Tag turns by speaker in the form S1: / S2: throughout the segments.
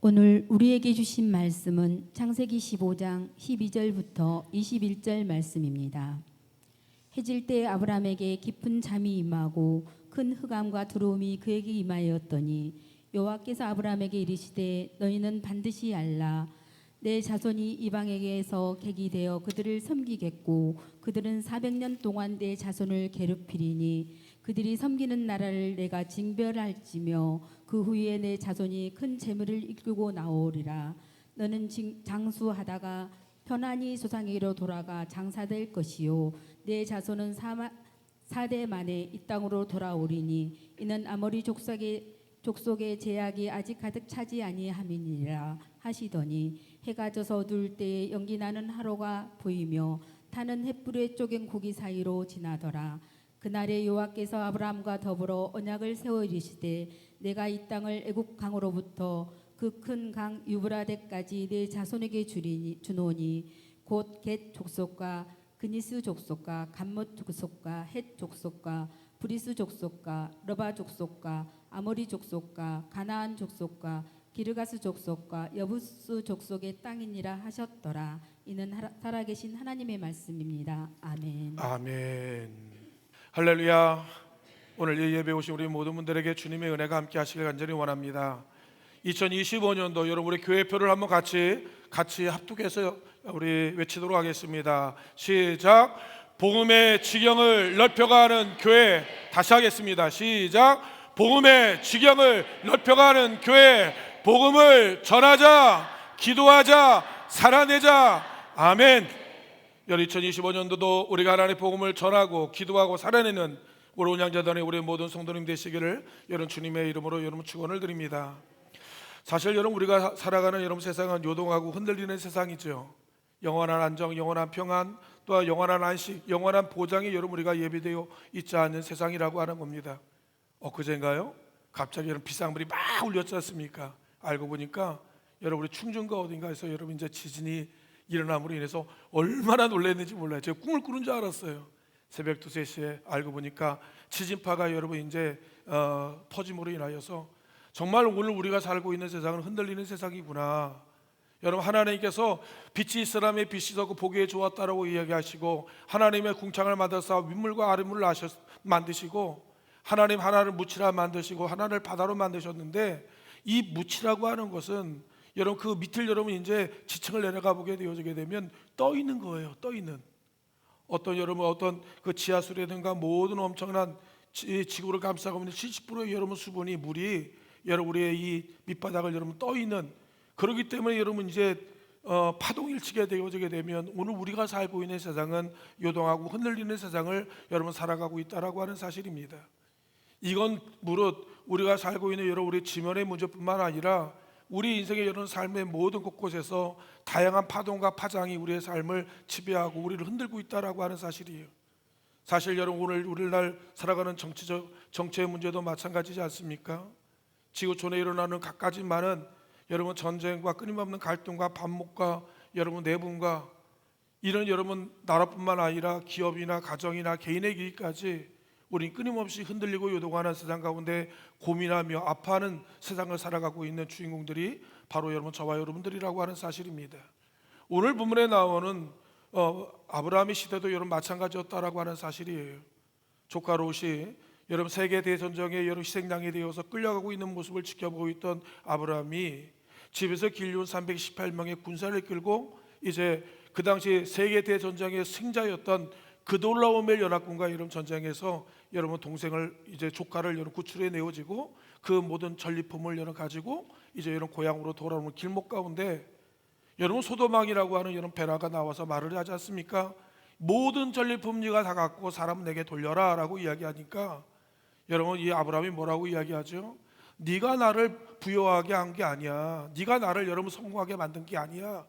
S1: 오늘 우리에게 주신 말씀은 창세기 15장 12절부터 21절 말씀입니다. 해질 때 아브라함에게 깊은 잠이 임하고 큰 흑암과 두려움이 그에게 임하였더니 여호와께서 아브라함에게 이르시되 너희는 반드시 알라. 내 자손이 이방에게서 객이 되어 그들을 섬기겠고 그들은 400년 동안 내 자손을 괴롭히리니 그들이 섬기는 나라를 내가 징벌할지며 그 후에 내 자손이 큰 재물을 이끌고 나오리라. 너는 장수하다가 편안히 조상에게로 돌아가 장사될 것이요 내 자손은 4대 만에 이 땅으로 돌아오리니 이는 아모리 족속의 제약이 아직 가득 차지 아니함이니라 하시더니 해가 져서 어두울 때에 연기나는 하루가 보이며 타는 횃불에 쪼갠 고기 사이로 지나더라. 그날에 여호와께서 아브라함과 더불어 언약을 세워 이르시되 내가 이 땅을 애굽 강으로부터 그 큰 강 유브라데까지 내 자손에게 주노니 곧 겟 족속과 그니스 족속과 감못 족속과 헷 족속과 브리스 족속과 러바 족속과 아모리 족속과 가나안 족속과 기르가스 족속과 여부스 족속의 땅이니라 하셨더라. 이는 살아계신 하나님의 말씀입니다. 아멘.
S2: 아멘. 할렐루야. 오늘 이 예배 오신 우리 모든 분들에게 주님의 은혜가 함께 하시길 간절히 원합니다. 2025년도 여러분 우리 교회표를 한번 같이 합독해서 우리 외치도록 하겠습니다. 시작. 복음의 지경을 넓혀가는 교회. 다시 하겠습니다. 시작. 복음의 지경을 넓혀가는 교회. 복음을 전하자, 기도하자, 살아내자. 아멘. 2025년도도 우리가 하나님의 복음을 전하고 기도하고 살아내는 우리 온양자단의 우리 모든 성도님 되시기를 여러분 주님의 이름으로 여러분 축원을 드립니다. 사실 여러분 우리가 살아가는 여러분 세상은 요동하고 흔들리는 세상이죠. 영원한 안정, 영원한 평안, 또한 영원한 안식, 영원한 보장이 여러분 우리가 예비되어 있지 않는 세상이라고 하는 겁니다. 엊그제인가요? 갑자기 여러분 비상불이 막 울렸지 않습니까? 알고 보니까 여러분 우리 충청도 어딘가에서 여러분 이제 지진이 일어남으로 인해서 얼마나 놀랐는지 몰라요. 제가 꿈을 꾸는 줄 알았어요. 새벽 2, 3시에 알고 보니까 지진파가 여러분 이제 터짐으로 인하여서 정말 오늘 우리가 살고 있는 세상은 흔들리는 세상이구나. 여러분 하나님께서 빛이 있으라며 빛이 더 보기에 좋았다라고 이야기하시고 하나님의 궁창을 만들어서 윗물과 아랫물을 만드시고 하나님 하나를 묻히라 만드시고 하나를 바다로 만드셨는데 이 묻히라고 하는 것은 여러분 그 밑을 여러분 이제 지층을 내려가 보게 되어지게 되면 떠 있는 거예요. 떠 있는 어떤 그 지하수라든가 모든 엄청난 지구를 감싸고 있는 70%의 여러분 수분이 물이 여러분 우리의 이 밑바닥을 여러분 떠 있는 그렇기 때문에 여러분 이제 파동이 치게 되어지게 되면 오늘 우리가 살고 있는 세상은 요동하고 흔들리는 세상을 여러분 살아가고 있다라고 하는 사실입니다. 이건 무릇 우리가 살고 있는 여러 우리 지면의 문제뿐만 아니라 우리 인생의 여러 삶의 모든 곳곳에서 다양한 파동과 파장이 우리의 삶을 지배하고 우리를 흔들고 있다라고 하는 사실이에요. 사실 여러분 오늘 우리날 살아가는 정치의 문제도 마찬가지지 않습니까? 지구촌에 일어나는 갖가지 많은 여러분 전쟁과 끊임없는 갈등과 반목과 여러분 내분과 이런 여러분 나라뿐만 아니라 기업이나 가정이나 개인의 길까지 우린 끊임없이 흔들리고 요동하는 세상 가운데 고민하며 아파하는 세상을 살아가고 있는 주인공들이 바로 여러분 저와 여러분들이라고 하는 사실입니다. 오늘 본문에 나오는 아브라함의 시대도 여러분 마찬가지였다라고 하는 사실이에요. 조카 롯이 여러분 세계 대전쟁에 여러분 희생양이 되어서 끌려가고 있는 모습을 지켜보고 있던 아브라함이 집에서 길리온 318명의 군사를 끌고 이제 그 당시 세계 대전쟁의 승자였던 그돌라오멜 연합군과 여러분 전쟁에서 여러분 동생을 이제 조카를 여러분 구출해 내어지고 그 모든 전리품을 여러분 가지고 이제 여러분 고향으로 돌아오는 길목 가운데 여러분 소도망이라고 하는 여러분 베라가 나와서 말을 하지 않습니까? 모든 전리품 네가 다 갖고 사람 내게 돌려라라고 이야기하니까 여러분 이 아브라함이 뭐라고 이야기하죠? 네가 나를 부여하게 한 게 아니야. 네가 나를 여러분 성공하게 만든 게 아니야.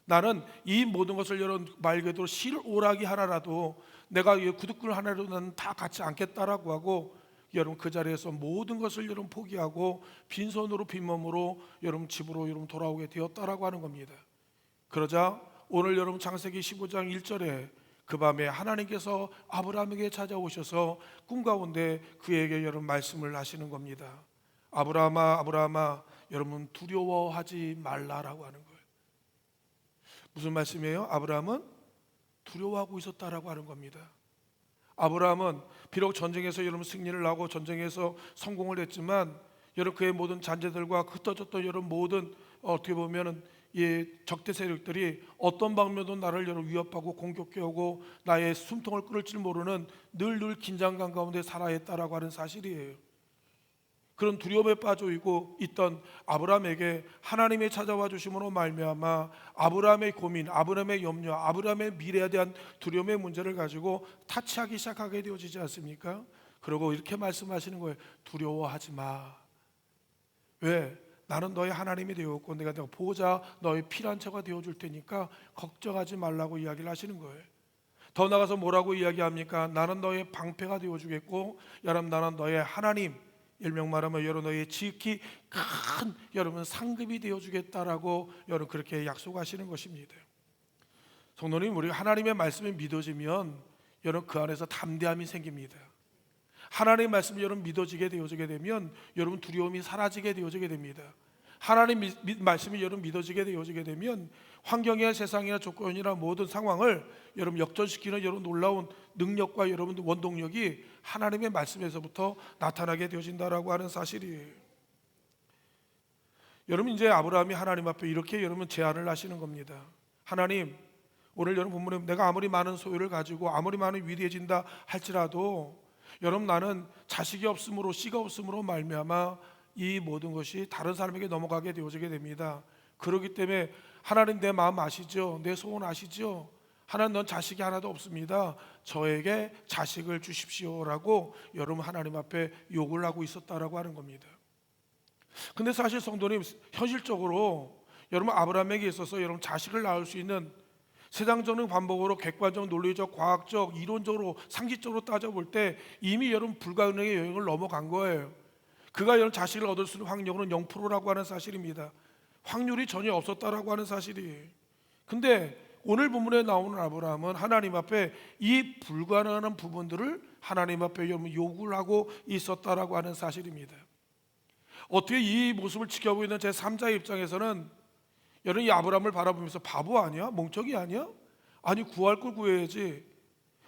S2: 나는 이 모든 것을 여러분 말 그대로 실오라기 하나라도 내가 구두꿀 하나라도 나는 다 갖지 않겠다라고 하고 여러분 그 자리에서 모든 것을 여러분 포기하고 빈손으로 빈몸으로 여러분 집으로 여러분 돌아오게 되었다라고 하는 겁니다. 그러자 오늘 여러분 창세기 15장 1절에 그 밤에 하나님께서 아브라함에게 찾아오셔서 꿈 가운데 그에게 여러분 말씀을 하시는 겁니다. 아브라함아 아브라함아 여러분 두려워하지 말라라고 하는 거예요. 무슨 말씀이에요? 아브라함은 두려워하고 있었다라고 하는 겁니다. 아브라함은 비록 전쟁에서 여러분 승리를 하고 전쟁에서 성공을 했지만 여러분 그의 모든 잔재들과 흩어졌던 여러분 모든 어떻게 보면은 이 적대 세력들이 어떤 방면도 나를 여러분 위협하고 공격해오고 나의 숨통을 끊을 줄 모르는 늘 긴장감 가운데 살아야 했다라고 하는 사실이에요. 그런 두려움에 빠져 있던 아브라함에게 하나님의 찾아와 주심으로 말미암아 아브라함의 고민, 아브라함의 염려, 아브라함의 미래에 대한 두려움의 문제를 가지고 타치하기 시작하게 되어지지 않습니까? 그리고 이렇게 말씀하시는 거예요. 두려워하지 마. 왜? 나는 너의 하나님이 되었고 내가 보호자 너의 피난처가 되어줄 테니까 걱정하지 말라고 이야기를 하시는 거예요. 더 나가서 뭐라고 이야기합니까? 나는 너의 방패가 되어주겠고 여러분 나는 너의 하나님, 일명 말하면 여러분 너의 지극히 큰 여러분 상급이 되어주겠다라고 여러분 그렇게 약속하시는 것입니다. 성도님, 우리가 하나님의 말씀이 믿어지면 여러분 그 안에서 담대함이 생깁니다. 하나님의 말씀이 여러분 믿어지게 되어지게 되면 여러분 두려움이 사라지게 되어지게 됩니다. 하나님 말씀이 여러분 믿어지게 되어지게 되면 환경이나 세상이나 조건이나 모든 상황을 여러분 역전시키는 여러분 놀라운 능력과 여러분 원동력이 하나님의 말씀에서부터 나타나게 되어진다라고 하는 사실이에요. 여러분 이제 아브라함이 하나님 앞에 이렇게 여러분 제안을 하시는 겁니다. 하나님, 오늘 여러분 본문에 내가 아무리 많은 소유를 가지고 아무리 많은 위대해진다 할지라도 여러분 나는 자식이 없으므로 씨가 없으므로 말미암아 이 모든 것이 다른 사람에게 넘어가게 되어지게 됩니다. 그렇기 때문에 하나님 내 마음 아시죠? 내 소원 아시죠? 하나님 넌 자식이 하나도 없습니다. 저에게 자식을 주십시오라고 여러분 하나님 앞에 요구를 하고 있었다라고 하는 겁니다. 근데 사실 성도님 현실적으로 여러분 아브라함에게 있어서 여러분 자식을 낳을 수 있는 세상적인 반복으로 객관적, 논리적, 과학적, 이론적으로 상식적으로 따져볼 때 이미 여러분 불가능의 여행을 넘어간 거예요. 그가 여러분 자식을 얻을 수 있는 확률은 0%라고 하는 사실입니다. 확률이 전혀 없었다라고 하는 사실이에요. 근데 오늘 본문에 나오는 아브라함은 하나님 앞에 이 불가능한 부분들을 하나님 앞에 여러분 요구를 하고 있었다라고 하는 사실입니다. 어떻게 이 모습을 지켜보고 있는 제 3자의 입장에서는 여러분 이 아브라함을 바라보면서 바보 아니야? 멍청이 아니야? 아니 구할 걸 구해야지.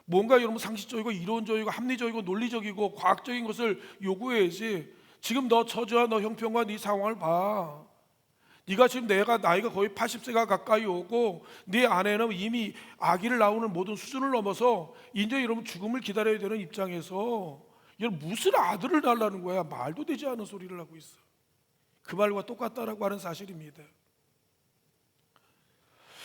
S2: 뭔가 여러분 상식적이고 이론적이고 합리적이고 논리적이고 과학적인 것을 요구해야지. 지금 너 처지와 너 형편과 네 상황을 봐. 네가 지금 나이가 거의 80세가 가까이 오고 네 아내는 이미 아기를 낳는 모든 수준을 넘어서 이제 여러분 죽음을 기다려야 되는 입장에서 여러분 무슨 아들을 낳으라는 거야? 말도 되지 않은 소리를 하고 있어. 그 말과 똑같다라고 하는 사실입니다.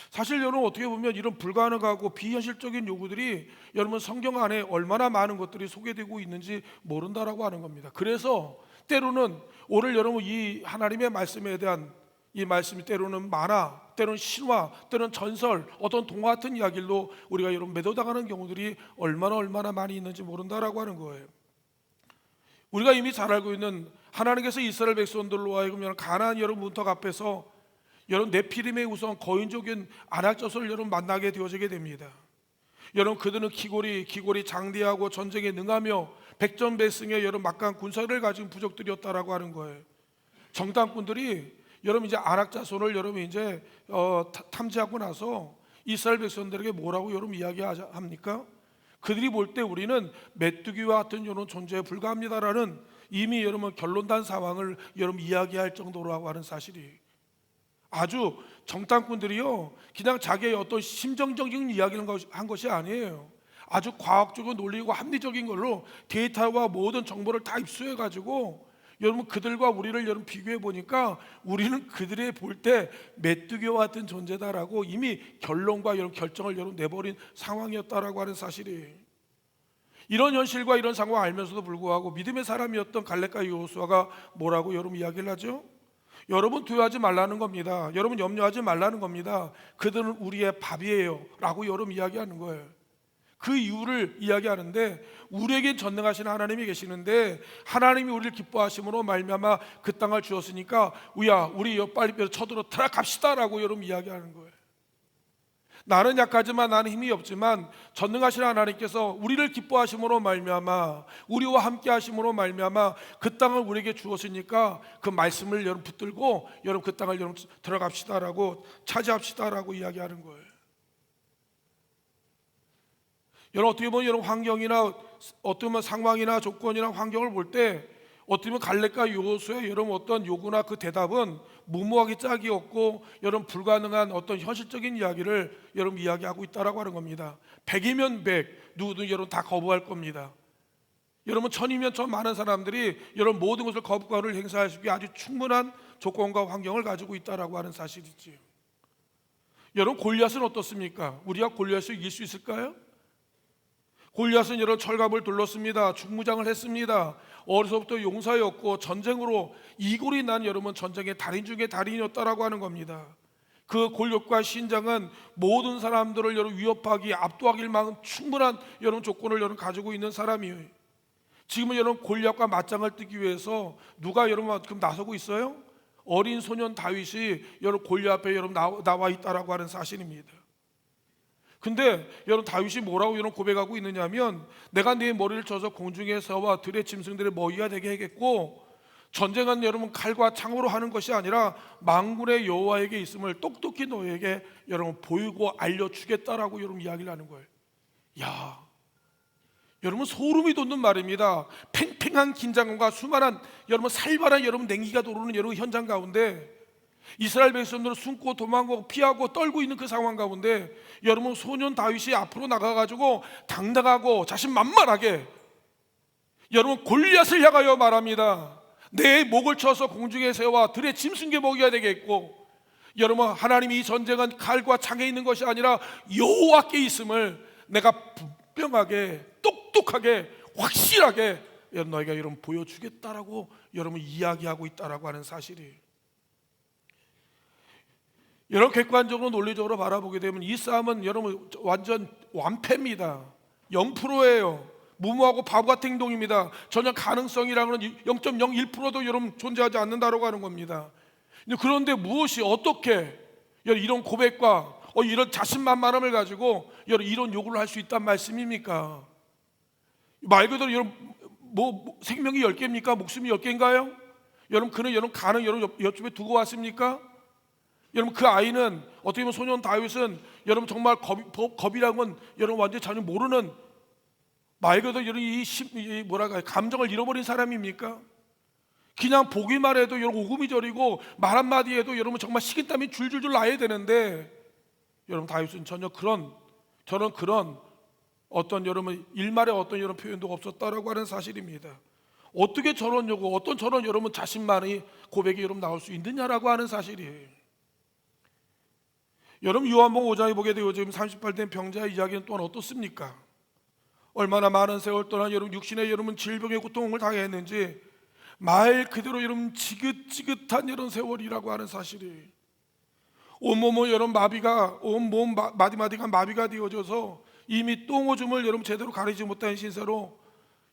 S2: 사실 여러분 어떻게 보면 이런 불가능하고 비현실적인 요구들이 여러분 성경 안에 얼마나 많은 것들이 소개되고 있는지 모른다라고 하는 겁니다. 그래서 때로는 오늘 여러분 이 하나님의 말씀에 대한 이 말씀이 때로는 만화, 때로는 신화, 때로는 전설, 어떤 동화 같은 이야기로 우리가 여러분 매도당하는 경우들이 얼마나 많이 있는지 모른다라고 하는 거예요. 우리가 이미 잘 알고 있는 하나님께서 이스라엘 백성들로 하여금 가나안 여러분 문턱 앞에서 여러분 네피림의 우선 거인적인 안악자손을 여러분 만나게 되어지게 됩니다. 여러분 그들은 기골이 장대하고 전쟁에 능하며 백전백승의 여러분 막강한 군사를 가진 부족들이었다라고 하는 거예요. 정탐꾼들이 여러분 이제 안악자손을 여러분 이제 탐지하고 나서 이스라엘 백성들에게 뭐라고 여러분 이야기합니까? 그들이 볼 때 우리는 메뚜기와 같은 이런 존재에 불과합니다라는 이미 여러분 결론단 상황을 여러분 이야기할 정도라고 하는 사실이 아주 정탐꾼들이요 그냥 자기의 어떤 심정적인 이야기를 한 것이 아니에요. 아주 과학적이고 논리고 합리적인 걸로 데이터와 모든 정보를 다 입수해 가지고 여러분 그들과 우리를 여러분 비교해 보니까 우리는 그들의 볼 때 메뚜기와 같은 존재다라고 이미 결론과 여러분 결정을 여러분 내버린 상황이었다라고 하는 사실이에요. 이런 현실과 이런 상황을 알면서도 불구하고 믿음의 사람이었던 갈렙과 여호수아가 뭐라고 여러분 이야기를 하죠? 여러분 두려워하지 말라는 겁니다. 여러분 염려하지 말라는 겁니다. 그들은 우리의 밥이에요 라고 여러분 이야기하는 거예요. 그 이유를 이야기하는데 우리에게 전능하신 하나님이 계시는데 하나님이 우리를 기뻐하심으로 말미암아 그 땅을 주었으니까 우리 빨리 쳐들어 들어갑시다 라고 여러분 이야기하는 거예요. 나는 약하지만 나는 힘이 없지만 전능하신 하나님께서 우리를 기뻐하심으로 말미암아 우리와 함께 하심으로 말미암아 그 땅을 우리에게 주었으니까 그 말씀을 여러분 붙들고 여러분 그 땅을 여러분 들어갑시다라고 차지합시다라고 이야기하는 거예요. 여러분 어떻게 보면 여러분 환경이나 어떻게 보면 상황이나 조건이나 환경을 볼 때 어떻게 보면 갈렙과 여호수아의 여러분 어떤 요구나 그 대답은 무모하게 짝이 없고 여러분 불가능한 어떤 현실적인 이야기를 여러분 이야기하고 있다라고 하는 겁니다. 100이면 100 누구든 여러분 다 거부할 겁니다. 여러분 1000이면 1000 많은 사람들이 여러분 모든 것을 거부권을 행사할 수 있게 아주 충분한 조건과 환경을 가지고 있다라고 하는 사실이지요. 여러분 골리앗은 어떻습니까? 우리가 골리앗을 이길 수 있을까요? 골리앗은 여러 철갑을 둘렀습니다. 중무장을 했습니다. 어려서부터 용사였고 전쟁으로 이골이 난 여러분 전쟁의 달인 중에 달인이었다라고 하는 겁니다. 그 골리앗과 신장은 모든 사람들을 여러분 위협하기 압도하길 만큼 충분한 여러분 조건을 여러분 가지고 있는 사람이에요. 지금은 여러분 골리앗과 맞짱을 뜨기 위해서 누가 여러분 지금 나서고 있어요? 어린 소년 다윗이 여러분 골리앗 앞에 여러분 나와 있다라고 하는 사실입니다. 근데 여러분 다윗이 뭐라고 여러분 고백하고 있느냐면 내가 네 머리를 쳐서 공중에서와 들의 짐승들의 먹이가 되게 하겠고 전쟁은 여러분 칼과 창으로 하는 것이 아니라 만군의 여호와에게 있음을 똑똑히 너에게 여러분 보이고 알려주겠다라고 여러분 이야기를 하는 거예요. 야, 여러분 소름이 돋는 말입니다. 팽팽한 긴장감과 수많은 여러분 살벌한 여러분 냉기가 도르는 여러분 현장 가운데 이스라엘 백성들은 숨고 도망가고 피하고 떨고 있는 그 상황 가운데 여러분 소년 다윗이 앞으로 나가가지고 당당하고 자신만만하게 여러분 골리앗을 향하여 말합니다. 내 목을 쳐서 공중에 세워 들의 짐승의 먹이가 되겠고 여러분 하나님이 이 전쟁은 칼과 창에 있는 것이 아니라 여호와께 있음을 내가 분명하게 똑똑하게 확실하게 여러분 너희가 여러분 보여주겠다라고 여러분 이야기하고 있다라고 하는 사실이에요. 여러분 객관적으로 논리적으로 바라보게 되면 이 싸움은 여러분 완전 완패입니다. 0%예요. 무모하고 바보 같은 행동입니다. 전혀 가능성이라는 0.01%도 여러분 존재하지 않는다라고 하는 겁니다. 그런데 무엇이 어떻게 이런 고백과 이런 자신만만함을 가지고 이런 요구를 할 수 있단 말씀입니까? 말 그대로 여러분 생명이 10개입니까? 목숨이 10개인가요? 여러분 그는 여러분 가는 여러분 옆집에 두고 왔습니까? 여러분 그 아이는 어떻게 보면 소년 다윗은 여러분 정말 겁이라는 건 여러분 완전히 전혀 모르는 말 그대로 여러분 이 뭐랄까 감정을 잃어버린 사람입니까? 그냥 보기만 해도 여러분 오금이 저리고 말 한마디에도 여러분 정말 식은땀이 줄줄줄 나야 되는데 여러분 다윗은 전혀 그런 어떤 여러분 일말의 어떤 이런 표현도 없었다라고 하는 사실입니다. 어떻게 저런 요구, 어떤 저런 여러분 자신만의 고백이 여러분 나올 수 있느냐라고 하는 사실이에요. 여러분 요한복음 5장에 보게 되고 지금 38된 병자의 이야기는 또한 어떻습니까? 얼마나 많은 세월 동안 여러분 육신의 여러분 질병의 고통을 당했는지 말 그대로 여러분 지긋지긋한 이런 세월이라고 하는 사실이에요. 온몸은 여러분 마비가 온몸 마디마디가 마비가 되어져서 이미 똥오줌을 여러분 제대로 가리지 못한 신세로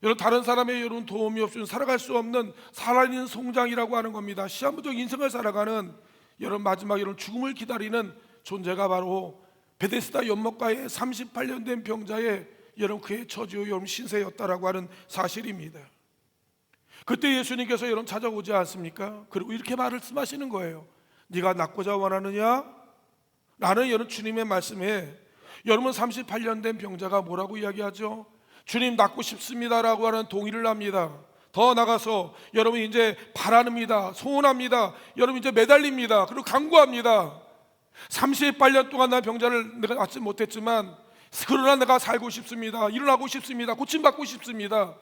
S2: 여러분 다른 사람의 여러분 도움이 없이는 살아갈 수 없는 살아있는 송장이라고 하는 겁니다. 시한부적 인생을 살아가는 여러분 마지막 여러분 죽음을 기다리는 존재가 바로 베데스다 연못가에 38년 된 병자의 여러분 그의 처지요 여러분 신세였다라고 하는 사실입니다. 그때 예수님께서 여러분 찾아오지 않습니까? 그리고 이렇게 말씀하시는 거예요. 네가 낫고자 원하느냐? 라는 여러분 주님의 말씀에 여러분 38년 된 병자가 뭐라고 이야기하죠? 주님 낫고 싶습니다라고 하는 동의를 합니다. 더 나가서 여러분 이제 바랍니다. 소원합니다. 여러분 이제 매달립니다. 그리고 간구합니다. 38년 동안 난 병자를 내가 낫지 못했지만 그러나 내가 살고 싶습니다. 일어나고 싶습니다. 고침받고 싶습니다.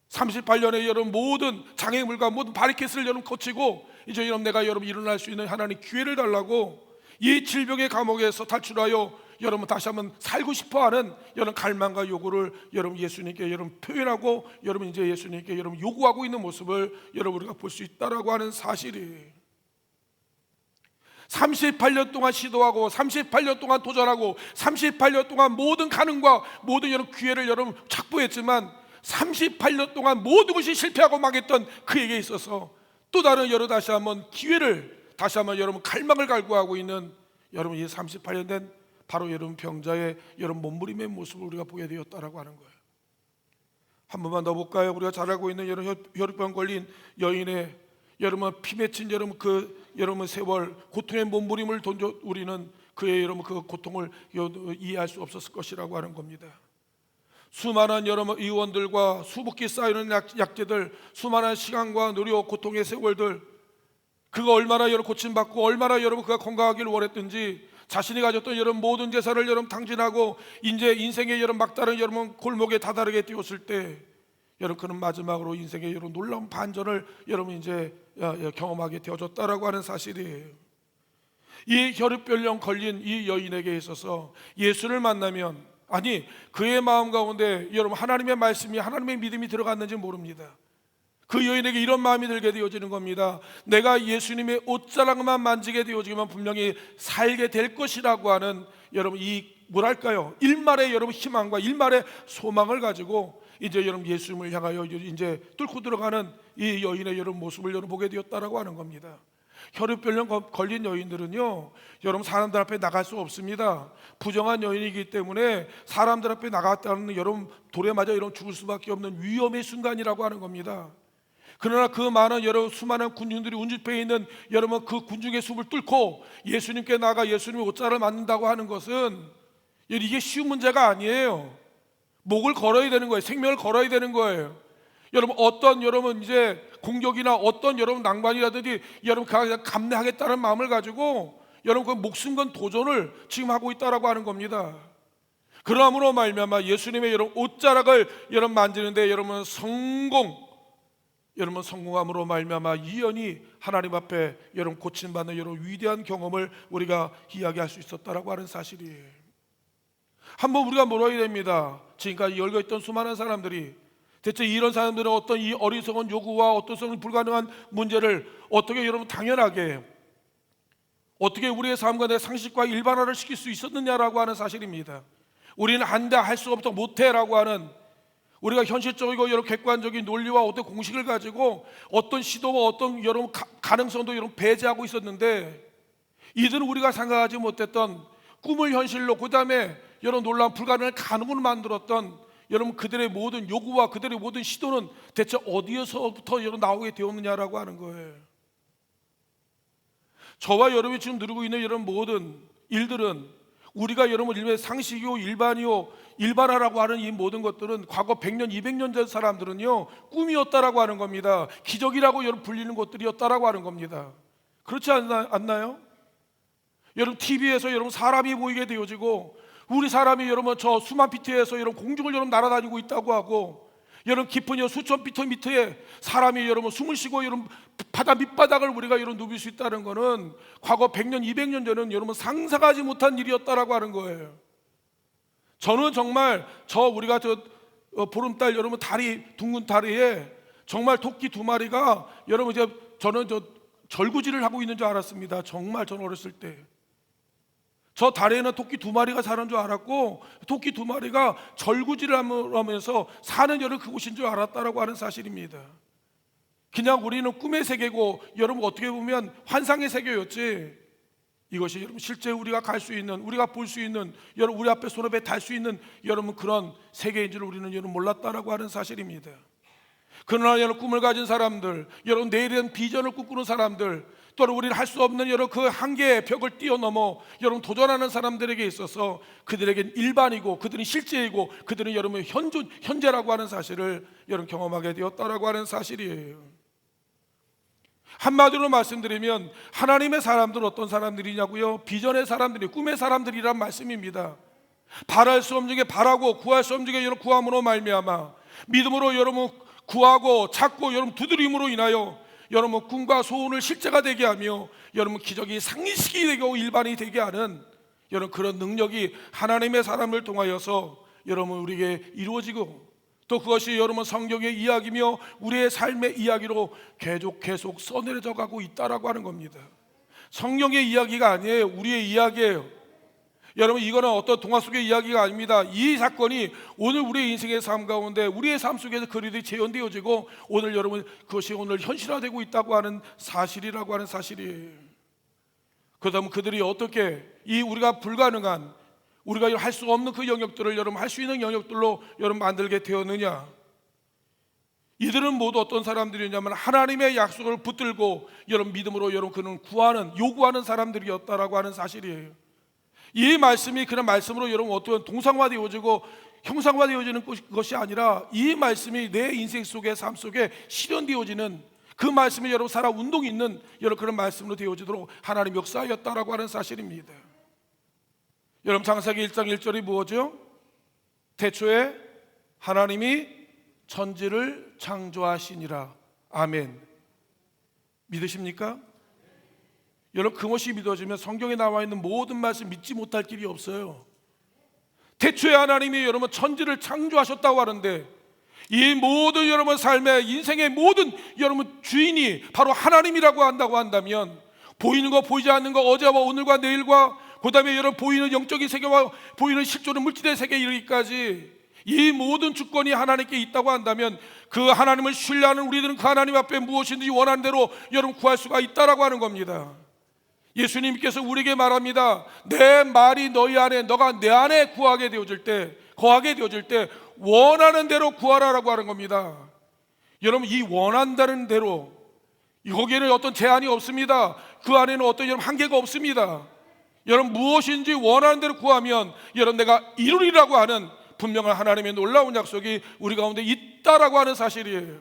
S2: 38년의 여러분 모든 장애물과 모든 바리케이트를 여러분 거치고 이제 여러분 내가 여러분 일어날 수 있는 하나님 기회를 달라고 이 질병의 감옥에서 탈출하여 여러분 다시 한번 살고 싶어하는 여러분 갈망과 요구를 여러분 예수님께 여러분 표현하고 여러분 이제 예수님께 여러분 요구하고 있는 모습을 여러분 우리가 볼 수 있다라고 하는 사실이에요. 38년 동안 시도하고 38년 동안 도전하고 38년 동안 모든 가능과 모든 여러분 기회를 여러분 확보했지만 38년 동안 모든 것이 실패하고 망했던 그에게 있어서 또 다른 여러 다시 한번 기회를 다시 한번 여러분 갈망을 갈구하고 있는 여러분 이 38년 된 바로 여러분 병자의 여러분 몸부림의 모습을 우리가 보게 되었다라고 하는 거예요. 한 번만 더 볼까요? 우리가 잘 알고 있는 여러분 혈육병 걸린 여인의 여러분 피 맺힌 여러분 여러분 세월 고통의 몸부림을 던져 우리는 그의 여러분 그 고통을 이해할 수 없었을 것이라고 하는 겁니다. 수많은 여러분 의원들과 수북히 쌓이는 약재들, 수많은 시간과 노력, 고통의 세월들, 그가 얼마나 여러분 고침받고 얼마나 여러분 그가 건강하기를 원했든지 자신이 가졌던 여러분 모든 재산을 여러분 탕진하고 이제 인생의 여러분 막다른 여러분 골목에 다다르게 뛰었을 때 여러분 그는 마지막으로 인생의 여러분 놀라운 반전을 여러분 이제 경험하게 되어졌다라고 하는 사실이에요. 이 혈육병 걸린 이 여인에게 있어서 예수를 만나면 아니 그의 마음 가운데 여러분 하나님의 말씀이 하나님의 믿음이 들어갔는지 모릅니다. 그 여인에게 이런 마음이 들게 되어지는 겁니다. 내가 예수님의 옷자락만 만지게 되어지면 분명히 살게 될 것이라고 하는 여러분 이 뭐랄까요? 일말의 여러분 희망과 일말의 소망을 가지고 이제 여러분 예수님을 향하여 이제 뚫고 들어가는 이 여인의 여러분 모습을 여러분 보게 되었다라고 하는 겁니다. 혈육병 걸린 여인들은요, 여러분 사람들 앞에 나갈 수 없습니다. 부정한 여인이기 때문에 사람들 앞에 나갔다는 여러분 돌에 맞아 여러분 죽을 수밖에 없는 위험의 순간이라고 하는 겁니다. 그러나 그 많은 여러 수많은 군중들이 운집해 있는 여러분 그 군중의 숲을 뚫고 예수님께 나가 예수님의 옷자를 맞는다고 하는 것은 이게 쉬운 문제가 아니에요. 목을 걸어야 되는 거예요. 생명을 걸어야 되는 거예요. 여러분 어떤 여러분 이제 공격이나 어떤 여러분 낭만이라든지 여러분 감내하겠다는 마음을 가지고 여러분 그 목숨 건 도전을 지금 하고 있다라고 하는 겁니다. 그러므로 말미암아 예수님의 여러분 옷자락을 여러분 만지는데 여러분 성공함으로 말미암아 이 여인이 하나님 앞에 여러분 고침받는 여러분 위대한 경험을 우리가 이야기할 수 있었다라고 하는 사실이에요. 한번 우리가 물어야 됩니다. 지금까지 열거있던 수많은 사람들이 대체 이런 사람들은 어떤 이 어리석은 요구와 어떤 불가능한 문제를 어떻게 여러분 당연하게 어떻게 우리의 삶과 내 상식과 일반화를 시킬 수 있었느냐라고 하는 사실입니다. 우리는 한다 할 수 없다 못해라고 하는 우리가 현실적이고 여러 객관적인 논리와 어떤 공식을 가지고 어떤 시도와 어떤 여러분 가능성도 여러분 배제하고 있었는데 이들은 우리가 생각하지 못했던 꿈을 현실로 그 다음에 여러분 놀라운 불가능을 가능으로 만들었던 여러분 그들의 모든 요구와 그들의 모든 시도는 대체 어디에서부터 여러분 나오게 되었느냐라고 하는 거예요. 저와 여러분이 지금 누리고 있는 여러분 모든 일들은 우리가 여러분 일반의 상식이요 일반이요 일반화라고 하는 이 모든 것들은 과거 100년 200년 전 사람들은요 꿈이었다라고 하는 겁니다. 기적이라고 여러분 불리는 것들이었다라고 하는 겁니다. 그렇지 않나요? 여러분 TV에서 여러분 사람이 보이게 되어지고 우리 사람이 여러분 저 수만 피트에서 여러분 공중을 여러분 날아다니고 있다고 하고 여러분 깊은 수천 피트 밑에 사람이 여러분 숨을 쉬고 여러분 바다 밑바닥을 우리가 여러분 누빌 수 있다는 것은 과거 100년 200년 전은 여러분 상상하지 못한 일이었다라고 하는 거예요. 저는 정말 우리가 보름달 여러분 다리 둥근 다리에 정말 토끼 2마리가 여러분 저는 절구질을 하고 있는 줄 알았습니다. 정말 저는 어렸을 때 저 다리에는 토끼 2마리가 사는 줄 알았고 토끼 2마리가 절구질을 하면서 사는 여러 그곳인 줄 알았다라고 하는 사실입니다. 그냥 우리는 꿈의 세계고 여러분 어떻게 보면 환상의 세계였지 이것이 여러분 실제 우리가 갈 수 있는 우리가 볼 수 있는 여러분 우리 앞에 손앞에 달 수 있는 여러분 그런 세계인 줄 우리는 여러분 몰랐다라고 하는 사실입니다. 그러나 여러분 꿈을 가진 사람들 여러분 내일은 비전을 꿈꾸는 사람들 또는 우리는 할 수 없는 여러 그 한계의 벽을 뛰어넘어 여러분 도전하는 사람들에게 있어서 그들에겐 일반이고 그들은 실제이고 그들은 여러분 현재라고 하는 사실을 여러분 경험하게 되었다라고 하는 사실이에요. 한마디로 말씀드리면 하나님의 사람들은 어떤 사람들이냐고요? 비전의 사람들이 꿈의 사람들이란 말씀입니다. 바랄 수 없는 게 바라고 구할 수 없는 게 여러분 구함으로 말미암아 믿음으로 여러분 구하고 찾고 여러분 두드림으로 인하여 여러분 꿈과 소원을 실제가 되게 하며 여러분 기적이 상식이 되고 일반이 되게 하는 여러분 그런 능력이 하나님의 사람을 통하여서 여러분 우리에게 이루어지고 또 그것이 여러분 성경의 이야기며 우리의 삶의 이야기로 계속 써내려져 가고 있다라고 하는 겁니다. 성경의 이야기가 아니에요. 우리의 이야기예요. 여러분 이거는 어떤 동화 속의 이야기가 아닙니다. 이 사건이 오늘 우리의 인생의 삶 가운데 우리의 삶 속에서 그리들이 재현되어지고 오늘 여러분 그것이 오늘 현실화되고 있다고 하는 사실이라고 하는 사실이에요. 그다음 그들이 어떻게 이 우리가 불가능한 우리가 할 수 없는 그 영역들을 여러분 할 수 있는 영역들로 여러분 만들게 되었느냐? 이들은 모두 어떤 사람들이냐면 하나님의 약속을 붙들고 여러분 믿음으로 여러분 그는 요구하는 사람들이었다라고 하는 사실이에요. 이 말씀이 그런 말씀으로 여러분 어떤 동상화되어지고 형상화되어지는 것이 아니라 이 말씀이 내 인생 속에 삶 속에 실현되어지는 그 말씀이 여러분 살아 운동이 있는 여러분 그런 말씀으로 되어지도록 하나님 역사하였다라고 하는 사실입니다. 여러분 창세기 1장 1절이 뭐죠? 태초에 하나님이 천지를 창조하시니라. 아멘. 믿으십니까? 여러분 그것이 믿어지면 성경에 나와 있는 모든 말씀 믿지 못할 길이 없어요. 태초에 하나님이 여러분 천지를 창조하셨다고 하는데 이 모든 여러분 삶의 인생의 모든 여러분 주인이 바로 하나님이라고 한다고 한다면 보이는 거 보이지 않는 거 어제와 오늘과 내일과 그 다음에 여러분 보이는 영적인 세계와 보이는 실존의 물질의 세계에 이르기까지 이 모든 주권이 하나님께 있다고 한다면 그 하나님을 신뢰하는 우리들은 그 하나님 앞에 무엇이든지 원하는 대로 여러분 구할 수가 있다라고 하는 겁니다. 예수님께서 우리에게 말합니다. 내 말이 너희 안에 너가 내 안에 거하게 되어질 때 원하는 대로 구하라라고 하는 겁니다. 여러분 이 원한다는 대로 거기에는 어떤 제한이 없습니다. 그 안에는 어떤 여러분 한계가 없습니다. 여러분 무엇인지 원하는 대로 구하면 여러분 내가 이루리라고 하는 분명한 하나님의 놀라운 약속이 우리 가운데 있다라고 하는 사실이에요.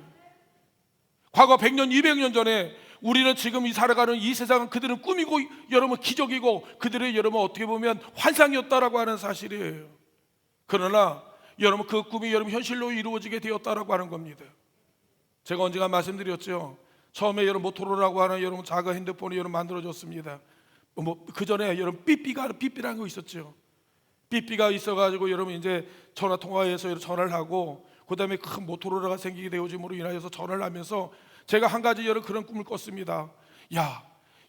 S2: 과거 100년 200년 전에 우리는 지금 살아가는 이 세상은 그들은 꿈이고 여러분 기적이고 그들의 여러분 어떻게 보면 환상이었다라고 하는 사실이에요. 그러나 여러분 그 꿈이 여러분 현실로 이루어지게 되었다라고 하는 겁니다. 제가 언젠가 말씀드렸죠. 처음에 여러분 모토로라고 하는 여러분 작은 핸드폰이 여러분 만들어졌습니다. 그 전에 여러분 삐삐라는 거 있었죠. 삐삐가 있어가지고 여러분 이제 전화 통화해서 여러분 전화를 하고 그 다음에 큰 모토로라가 생기게 되어짐으로 인하여서 전화를 하면서 제가 한 가지 여러분 그런 꿈을 꿨습니다. 야,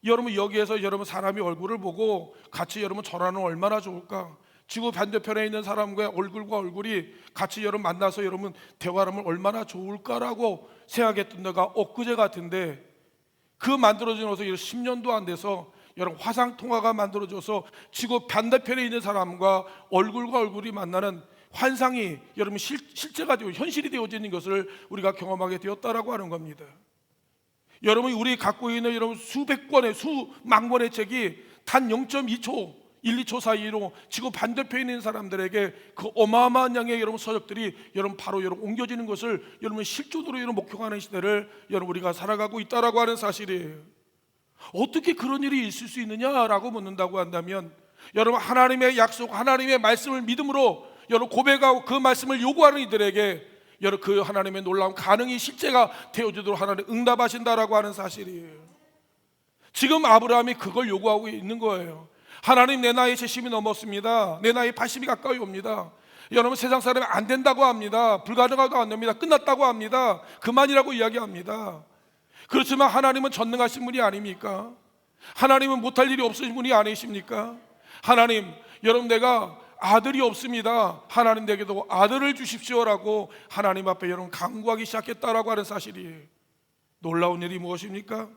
S2: 여러분 여기에서 여러분 사람이 얼굴을 보고 같이 여러분 전화는 얼마나 좋을까? 지구 반대편에 있는 사람과 얼굴과 얼굴이 같이 여러분 만나서 여러분 대화하면 얼마나 좋을까라고 생각했던 데가 엊그제 같은데 그 만들어진 것서 10년도 안 돼서 여러분 화상 통화가 만들어져서 지구 반대편에 있는 사람과 얼굴과 얼굴이 만나는 환상이 여러분 실제가 되고 현실이 되어지는 것을 우리가 경험하게 되었다라고 하는 겁니다. 여러분이 우리 갖고 있는 여러분 수백 권의 수만 권의 책이 단 0.2초 1, 2초 사이로 지구 반대편에 있는 사람들에게 그 어마어마한 양의 여러분 서적들이 여러분 바로 여러분 옮겨지는 것을 여러분 실존으로 여러분 목격하는 시대를 여러분 우리가 살아가고 있다라고 하는 사실이에요. 어떻게 그런 일이 있을 수 있느냐라고 묻는다고 한다면 여러분 하나님의 약속, 하나님의 말씀을 믿음으로 여러분 고백하고 그 말씀을 요구하는 이들에게 여러분 그 하나님의 놀라운 가능이 실제가 되어지도록 하나님 응답하신다라고 하는 사실이에요. 지금 아브라함이 그걸 요구하고 있는 거예요. 하나님 내 나이 70이 넘었습니다. 내 나이 80이 가까이 옵니다. 여러분 세상 사람이 안 된다고 합니다. 불가능하다고 안 됩니다. 끝났다고 합니다. 그만이라고 이야기합니다. 그렇지만 하나님은 전능하신 분이 아닙니까? 하나님은 못할 일이 없으신 분이 아니십니까? 하나님, 여러분 내가 아들이 없습니다. 하나님 내게도 아들을 주십시오라고 하나님 앞에 여러분 간구하기 시작했다라고 하는 사실이에요. 놀라운 일이 무엇입니까?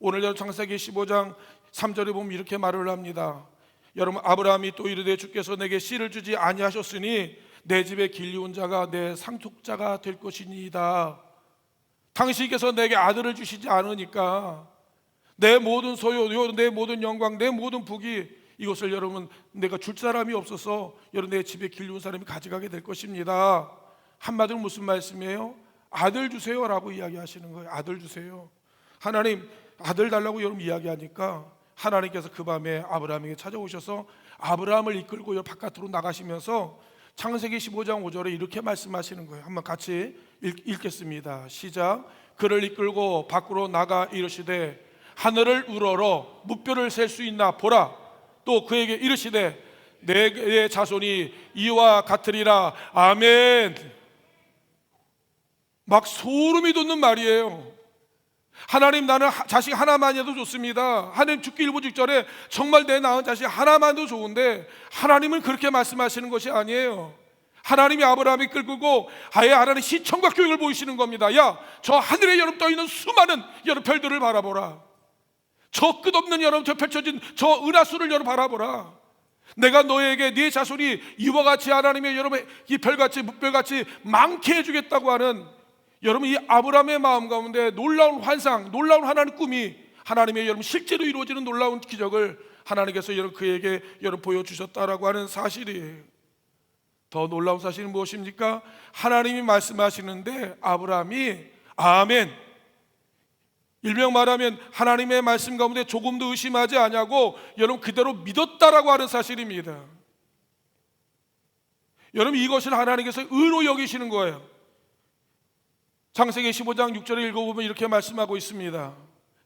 S2: 오늘 여러분 창세기 15장 3절에 보면 이렇게 말을 합니다. 여러분 아브라함이 또 이르되 주께서 내게 씨를 주지 아니하셨으니 내 집에 길리온 자가 내 상속자가 될 것이니이다. 당신께서 내게 아들을 주시지 않으니까 내 모든 소유, 내 모든 영광, 내 모든 부귀 이것을 여러분 내가 줄 사람이 없어서 여러분 내 집에 길리온 사람이 가져가게 될 것입니다. 한마디로 무슨 말씀이에요? 아들 주세요라고 이야기하시는 거예요. 아들 주세요. 하나님 아들 달라고 여러분 이야기하니까 하나님께서 그 밤에 아브라함에게 찾아오셔서 아브라함을 이끌고 바깥으로 나가시면서 창세기 15장 5절에 이렇게 말씀하시는 거예요. 한번 같이 읽겠습니다. 시작. 그를 이끌고 밖으로 나가 이르시되 하늘을 우러러 무뼈를 셀 수 있나 보라. 또 그에게 이르시되 내 자손이 이와 같으리라. 아멘. 막 소름이 돋는 말이에요. 하나님 나는 자식 하나만 해도 좋습니다. 하나님 죽기 일부 직전에 정말 내 낳은 자식 하나만도 좋은데 하나님은 그렇게 말씀하시는 것이 아니에요. 하나님이 아브라함이 끌고 아예 하나님 시청과 교육을 보이시는 겁니다. 야, 저 하늘에 여러분 떠있는 수많은 여러분 별들을 바라보라. 저 끝없는 여러분 저 펼쳐진 저 은하수를 여러분 바라보라. 내가 너에게 네 자손이 이와 같이 하나님의 여러분 이 별같이 뭇별같이 많게 해주겠다고 하는 여러분 이 아브라함의 마음 가운데 놀라운 환상, 놀라운 하나님의 꿈이 하나님의 여러분 실제로 이루어지는 놀라운 기적을 하나님께서 여러분 그에게 여러분 보여주셨다라고 하는 사실이에요. 더 놀라운 사실은 무엇입니까? 하나님이 말씀하시는데 아브라함이 아멘, 일명 말하면 하나님의 말씀 가운데 조금도 의심하지 아니하고 여러분 그대로 믿었다라고 하는 사실입니다. 여러분 이것을 하나님께서 의로 여기시는 거예요. 창세기 15장 6절에 읽어보면 이렇게 말씀하고 있습니다.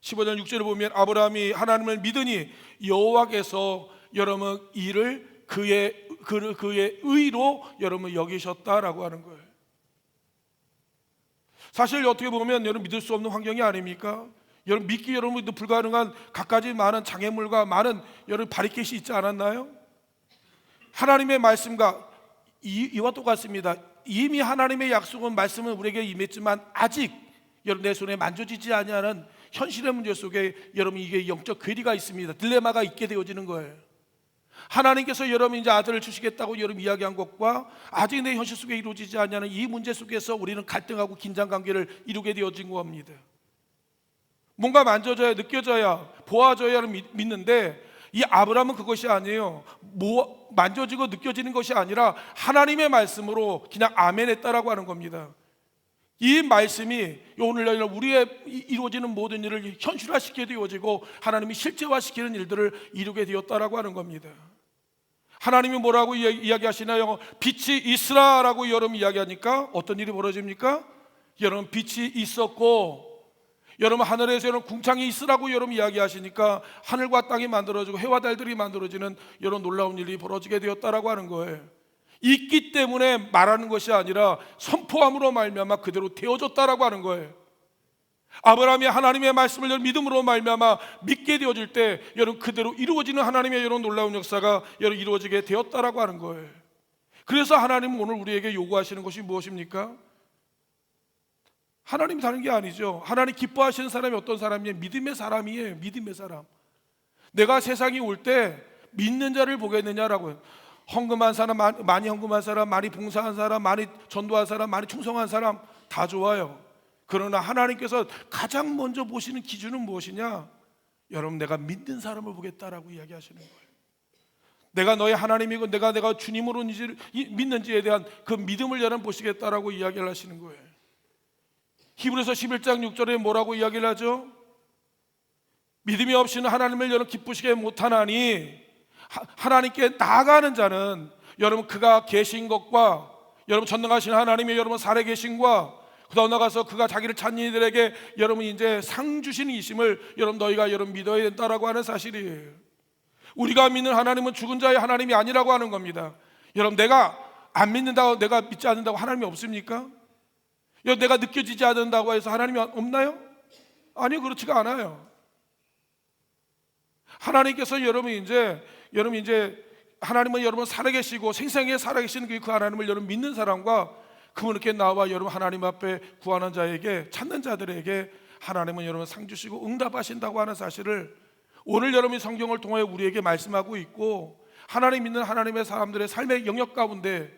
S2: 15장 6절을 보면 아브라함이 하나님을 믿으니 여호와께서 여러분 이를 그의 의로 여러분 여기셨다라고 하는 거예요. 사실 어떻게 보면 여러분 믿을 수 없는 환경이 아닙니까? 여러분 믿기 여러분도 불가능한 갖가지 많은 장애물과 많은 여러분 바리켓이 있지 않았나요? 하나님의 말씀과 이와 똑같습니다. 이미 하나님의 약속은 말씀은 우리에게 임했지만 아직 여러분 내 손에 만져지지 아니하는 현실의 문제 속에 여러분 이게 영적 괴리가 있습니다. 딜레마가 있게 되어지는 거예요. 하나님께서 여러분 이제 아들을 주시겠다고 여러분 이야기한 것과 아직 내 현실 속에 이루어지지 않냐는 이 문제 속에서 우리는 갈등하고 긴장 관계를 이루게 되어진 겁니다. 뭔가 만져져야 느껴져야 보아져야를 믿는데 이 아브라함은 그것이 아니에요. 만져지고 느껴지는 것이 아니라 하나님의 말씀으로 그냥 아멘했다라고 하는 겁니다. 이 말씀이 오늘날 우리의 이루어지는 모든 일을 현실화시키게 되어지고 하나님이 실제화시키는 일들을 이루게 되었다라고 하는 겁니다. 하나님이 뭐라고 이야기하시나요? 빛이 있으라라고 여러분 이야기하니까 어떤 일이 벌어집니까? 여러분 빛이 있었고 여러분 하늘에서 여러분 궁창이 있으라고 여러분 이야기하시니까 하늘과 땅이 만들어지고 해와 달들이 만들어지는 이런 놀라운 일이 벌어지게 되었다라고 하는 거예요. 있기 때문에 말하는 것이 아니라 선포함으로 말미암아 그대로 되어졌다라고 하는 거예요. 아브라함이 하나님의 말씀을 믿음으로 말미암아 믿게 되어질 때 여러분 그대로 이루어지는 하나님의 이런 놀라운 역사가 여러분 이루어지게 되었다라고 하는 거예요. 그래서 하나님은 오늘 우리에게 요구하시는 것이 무엇입니까? 하나님 다른 게 아니죠. 하나님 기뻐하시는 사람이 어떤 사람이에요? 믿음의 사람이에요. 믿음의 사람. 내가 세상에 올 때 믿는 자를 보겠느냐라고요. 헌금한 사람, 많이 헌금한 사람, 많이 봉사한 사람, 많이 전도한 사람, 많이 충성한 사람 다 좋아요. 그러나 하나님께서 가장 먼저 보시는 기준은 무엇이냐? 여러분 내가 믿는 사람을 보겠다라고 이야기하시는 거예요. 내가 너의 하나님이고 내가 주님으로 믿는지에 대한 그 믿음을 여러분 보시겠다라고 이야기를 하시는 거예요. 히브리서 11장 6절에 뭐라고 이야기를 하죠? 믿음이 없이는 하나님을 여러분 기쁘시게 못하나니 하나님께 나아가는 자는 여러분 그가 계신 것과 여러분 전능하신 하나님의 여러분 살아계신과 더 나아가서 그가 자기를 찾는 이들에게 여러분 이제 상 주시는 이심을 여러분 너희가 여러분 믿어야 된다라고 하는 사실이에요. 우리가 믿는 하나님은 죽은 자의 하나님이 아니라고 하는 겁니다. 여러분 내가 안 믿는다고 내가 믿지 않는다고 하나님이 없습니까? 내가 느껴지지 않는다고 해서 하나님이 없나요? 아니요, 그렇지가 않아요. 하나님께서 여러분 이제 하나님은 여러분 살아계시고 생생하게 살아계시는 그 하나님을 여러분 믿는 사람과 그분께 나와 여러분 하나님 앞에 구하는 자에게 찾는 자들에게 하나님은 여러분 상 주시고 응답하신다고 하는 사실을 오늘 여러분이 성경을 통해 우리에게 말씀하고 있고 하나님 믿는 하나님의 사람들의 삶의 영역 가운데